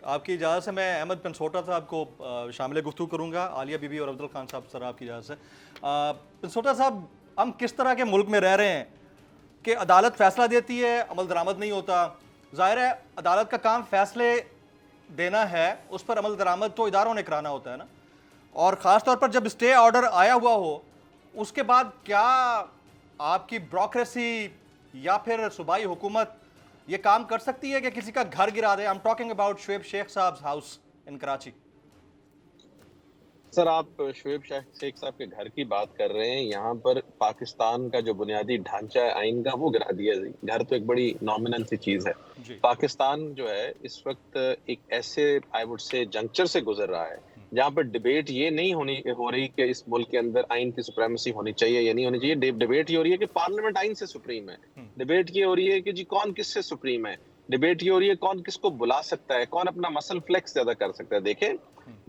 آپ کی اجازت سے میں احمد پنسوٹا صاحب کو شامل گفتگو کروں گا، عالیہ بی بی اور افضل خان صاحب، سر آپ کی اجازت سے۔ پنسوٹا صاحب، ہم کس طرح کے ملک میں رہ رہے ہیں کہ عدالت فیصلہ دیتی ہے، عمل درآمد نہیں ہوتا؟ ظاہر ہے عدالت کا کام فیصلے دینا ہے، اس پر عمل درآمد تو اداروں نے کرانا ہوتا ہے نا، اور خاص طور پر جب اسٹے آرڈر آیا ہوا ہو اس کے بعد کیا آپ کی بیوروکریسی یا پھر صوبائی حکومت یہ کام کر سکتی ہے کہ کسی کا گھر گرا دے؟ I'm talking about Shoaib Sheikh صاحب ہاؤس ان کراچی۔ سر، آپ شعیب شیخ صاحب کے گھر کی بات کر رہے ہیں، یہاں پر پاکستان کا جو بنیادی ڈھانچہ ہے آئین کا وہ گرا دیا۔ گھر تو ایک بڑی نامنل سی چیز ہے۔ پاکستان جو ہے اس وقت ایک ایسے آئی وڈ سے جنکچر سے گزر رہا ہے جہاں پر ڈیبیٹ یہ نہیں ہو رہی کہ اس ملک کے اندر آئین کی سپریمیسی ہونی چاہیے یا نہیں ہونی چاہیے۔ ڈیبیٹ یہ ہو رہی ہے کہ پارلیمنٹ آئین سے سپریم ہے۔ ڈیبیٹ یہ ہو رہی ہے کہ جی کون کس سے سپریم ہے۔ ڈیبیٹ یہ ہو رہی ہے کون کس کو بلا سکتا ہے، کون اپنا مسل فلیکس زیادہ کر سکتا ہے۔ دیکھیں،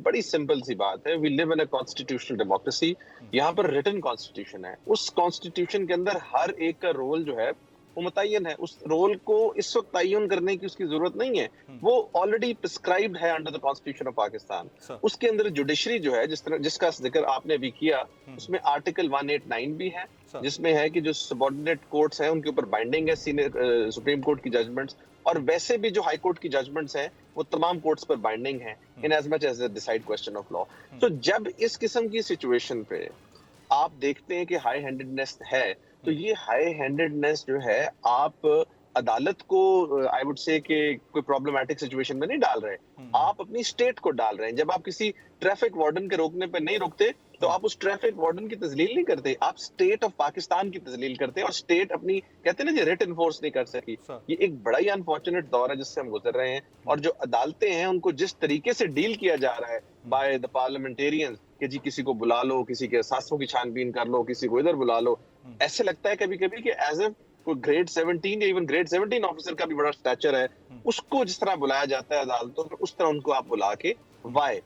بڑی سمپل سی بات ہے، وی لیو ان اے کانسٹیٹیوشنل ڈیموکریسی۔ یہاں پر ریٹن کانسٹیٹیوشن ہے، اس کانسٹیٹیوشن کے اندر ہر ایک کا رول جو ہے وہ متعین ہے۔ اس رول کو اس وقت تعین کرنے کی اس کی ضرورت نہیں ہے، وہ آلریڈی پرسکرائبڈ ہے under the constitution of Pakistan. اس کے اندر جوڈیشری جو ہے جس کا ذکر آپ نے بھی کیا، اس میں آرٹیکل 189 بھی ہے، جس میں ہے کہ جو سبارڈینیٹ کورٹس ہیں ان کے اوپر بائنڈنگ ہے سینئر سپریم کورٹ کی ججمنٹس، اور ویسے بھی جو ہائی کورٹ کی ججمنٹس ہیں وہ تمام کورٹس پر بائنڈنگ ہیں in as much as a decide question of law. تو جب اس قسم کی سچویشن پہ آپ دیکھتے ہیں کہ ہائی ہینڈڈنیس ہے، تو یہ ہائی ہینڈڈنیس جو ہے آپ عدالت کو آئی وڈ سے کہ کوئی پرابلمٹک سچویشن میں نہیں ڈال رہے، آپ اپنی اسٹیٹ کو ڈال رہے ہیں۔ جب آپ کسی ٹریفک وارڈن کے روکنے پہ نہیں روکتے تو آپ اس ٹریفک وارڈن کی تذلیل نہیں کرتے، آپ اسٹیٹ آف پاکستان کی تذلیل کرتے ہیں، اور اسٹیٹ اپنی کہتے ہیں نا جی ریٹ انفورس نہیں کر سکی۔ یہ ایک بڑا ہی انفارچونیٹ دور ہے جس سے ہم گزر رہے ہیں، اور جو عدالتیں ہیں ان کو جس طریقے سے ڈیل کیا جا رہا ہے بائی دا پارلیمنٹیرینز کہ جی کسی کو بلا لو، کسی کے احساسوں کی چھان بین کر لو، کسی کو ادھر بلا لو، ایسے لگتا ہے کبھی کبھی کہ ایز اے کوئی گریڈ 17 یا ایون گریڈ 17 آفیسر کا بھی بڑا سٹیچر ہے، اس کو جس طرح بلایا جاتا ہے عدالتوں میں اس طرح ان کو آپ بلا کے why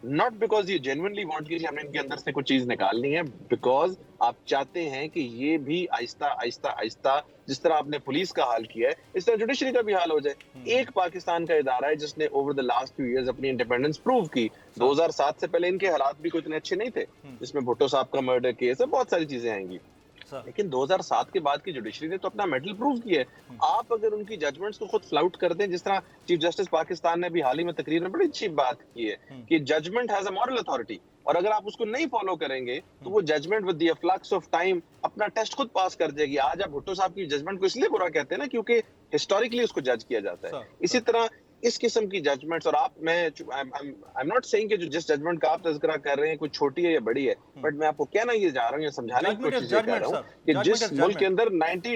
not because you genuinely want کہ ہم نے ان کے اندر سے کوئی چیز نکالنی ہے، بیکاز آپ چاہتے ہیں کہ یہ بھی آہستہ آہستہ آہستہ جس طرح آپ نے پولیس کا حال کیا ہے اس طرح جوڈیشری کا بھی حال ہو جائے۔ ایک پاکستان کا ادارہ ہے جس نے over the last few years اپنی انڈیپینڈنس پروو کی۔ 2007 سے پہلے ان کے حالات بھی کوئی اتنے اچھے نہیں تھے، جس میں بھٹو صاحب کا مرڈر کیس ہے، بہت ساری چیزیں آئیں گی، لیکن 2007 کے بعد کی جوڈیشری نے تو اپنا میٹل پروو کیا ہے۔ آپ اگر ان کی ججمنٹس کو خود فلاؤٹ کر دیں، جس طرح چیف جسٹس پاکستان نے بھی حال ہی میں تقریر میں بڑی اچھی بات کی ہے کہ judgment has a moral authority, اور اگر آپ اس کو نہیں فالو کریں گے تو وہ judgment with the flux of time اپنا ٹیسٹ خود پاس کر جائے گی۔ آج آپ بھٹو صاحب کی ججمنٹ کو اس لیے برا کہتے ہیں نا کیونکہ ہسٹوریکلی اس کو جج کیا جاتا ہے۔ اسی طرح اس قسم کی ججمنٹس، اور آپ میں I'm not saying کہ جو جس ججمنٹ کا آپ تذکرہ کر رہے ہیں کوئی چھوٹی ہے یا بڑی ہے، بٹ میں آپ کو کہنا یہ جا رہا ہوں یا سمجھانے کی کوشش کر رہا ہوں کہ جس ملک کے اندر 90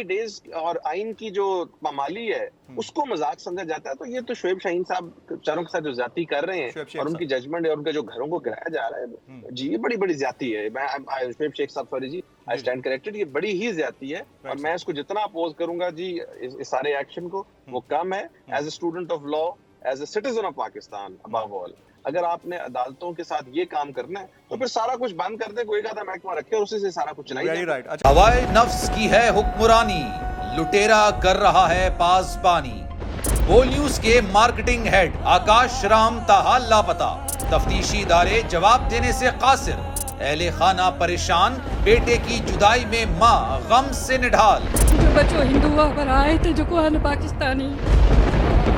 ڈیز اور آئین کی جو پامالی ہے اس کو مذاق سمجھا جاتا ہے، تو یہ تو شعیب شاہین صاحب چاروں کے ساتھ جو زیادتی کر رہے ہیں اور ان کی ججمنٹ اور ان کے جو گھروں کو گرایا جا رہا ہے، جی یہ بڑی بڑی زیادتی ہے۔ میں شعیب شیخ صاحب سوری جی آئی اسٹینڈ کریکٹڈ، یہ بڑی ہی زیادتی ہے، اور میں اس کو جتنا اپوز کروں گا جی اس سارے ایکشن کو وہ کم ہے۔ As a student of law, as a citizen of Pakistan above all, اگر آپ نے عدالتوں کے ساتھ یہ کام کرنا ہے تو پھر سارا کچھ بند کر دیں، کوئی ایک آدھا محکمہ رکھے اور اسی سے سارا کچھ چلائیں۔ ہوائے نفس کی ہے حکمرانی، لٹیرا کر رہا ہے پاسبانی۔ بول نیوز کے مارکیٹنگ ہیڈ آکاش رام تاحال لاپتہ، تفتیشی ادارے جواب دینے سے قاصر، اہل خانہ پریشان، بیٹے کی جدائی میں ماں غم سے نڈھال۔ جو بچو ہندو پر آئے تھے جو کو پاکستانی،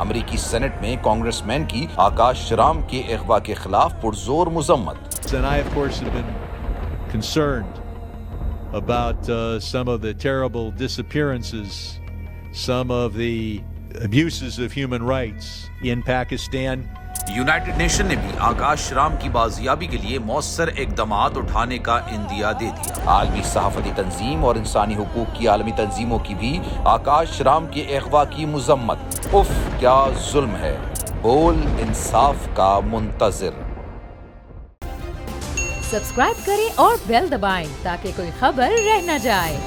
امریکی سینٹ میں کانگریس مین کی آکاش رام کے اغوا کے خلاف پرزور مذمت۔ And I of course have been concerned about some of the terrible disappearances, some of the abuses of human rights in Pakistan. United nation نے بھی آکاش رام کی بازیابی کے لیے مؤثر اقدامات اٹھانے کا عندیہ دے دیا۔ عالمی صحافتی تنظیم اور انسانی حقوق کی عالمی تنظیموں کی بھی آکاش رام کے اغوا کی مذمت۔ اف کیا ظلم ہے، بول انصاف کا منتظر۔ سبسکرائب کریں اور بیل دبائیں تاکہ کوئی خبر رہ نہ جائے۔